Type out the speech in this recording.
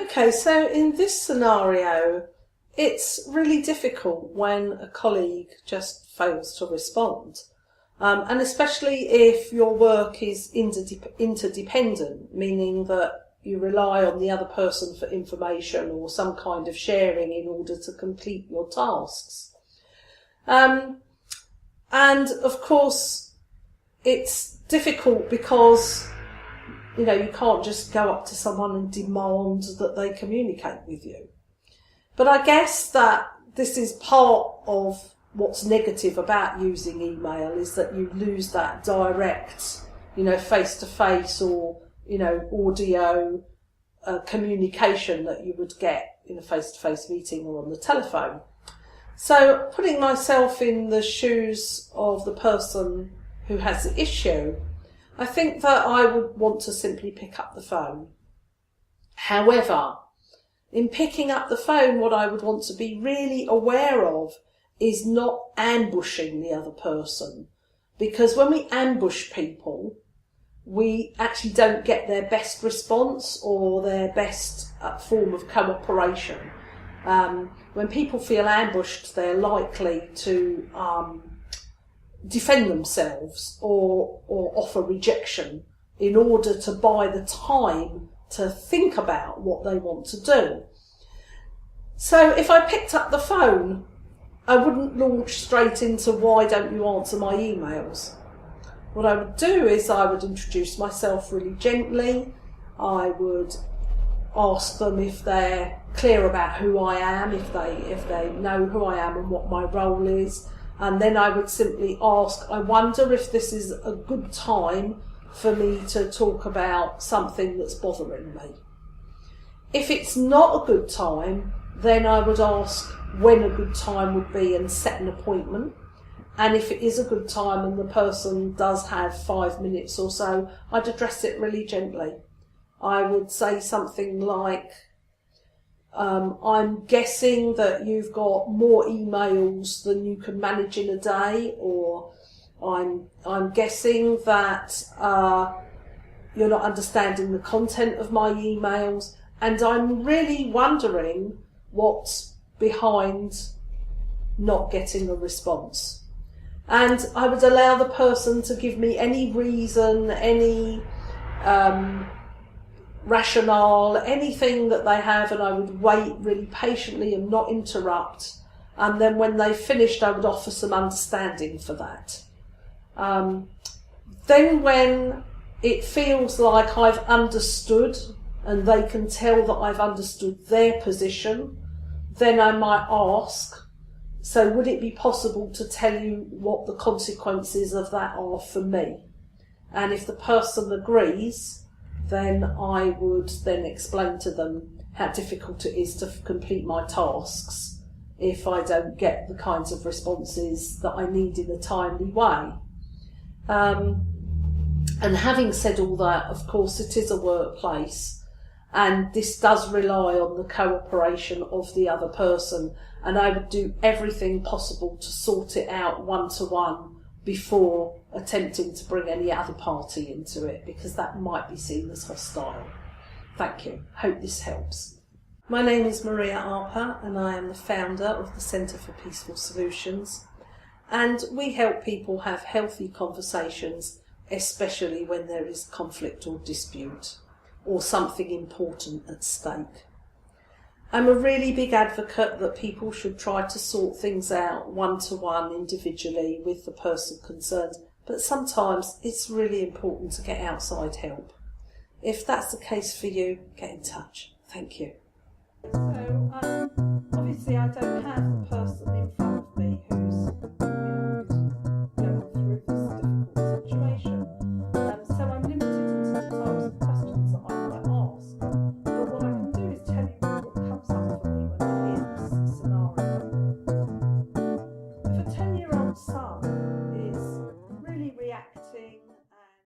Okay, so in this scenario, it's really difficult when a colleague just fails to respond. And especially if your work is interdependent, meaning that you rely on the other person for information or some kind of sharing in order to complete your tasks. And of course, it's difficult because you can't just go up to someone and demand that they communicate with you. But I guess that this is part of what's negative about using email, is that you lose that direct, face-to-face or, audio communication that you would get in a face-to-face meeting or on the telephone. So putting myself in the shoes of the person who has the issue, I think that I would want to simply pick up the phone. However, in picking up the phone, what I would want to be really aware of is not ambushing the other person. Because when we ambush people, we actually don't get their best response or their best form of cooperation. When people feel ambushed, they're likely to defend themselves or offer rejection in order to buy the time to think about what they want to do. So if I picked up the phone, I wouldn't launch straight into why don't you answer my emails. What I would do is I would introduce myself really gently. I would ask them if they're clear about who I am, if they know who I am and what my role is. And then I would simply ask, I wonder if this is a good time for me to talk about something that's bothering me. If it's not a good time, then I would ask when a good time would be and set an appointment. And if it is a good time and the person does have 5 minutes or so, I'd address it really gently. I would say something like, I'm guessing that you've got more emails than you can manage in a day, or I'm guessing that you're not understanding the content of my emails, and I'm really wondering what's behind not getting a response. And I would allow the person to give me any reason, any rationale, anything that they have, and I would wait really patiently and not interrupt. And then when they finished, I would offer some understanding for that. Then when it feels like I've understood and they can tell that I've understood their position, then I might ask, so would it be possible to tell you what the consequences of that are for me? And if the person agrees, then I would then explain to them how difficult it is to complete my tasks if I don't get the kinds of responses that I need in a timely way. And having said all that, of course, it is a workplace, and this does rely on the cooperation of the other person, and I would do everything possible to sort it out one-to-one before attempting to bring any other party into it, because that might be seen as hostile. Thank you. Hope this helps. My name is Maria Arper, and I am the founder of the Centre for Peaceful Solutions, and we help people have healthy conversations, especially when there is conflict or dispute or something important at stake. I'm a really big advocate that people should try to sort things out one-to-one individually with the person concerned, but sometimes it's really important to get outside help. If that's the case for you, get in touch. Thank you. So, obviously I don't have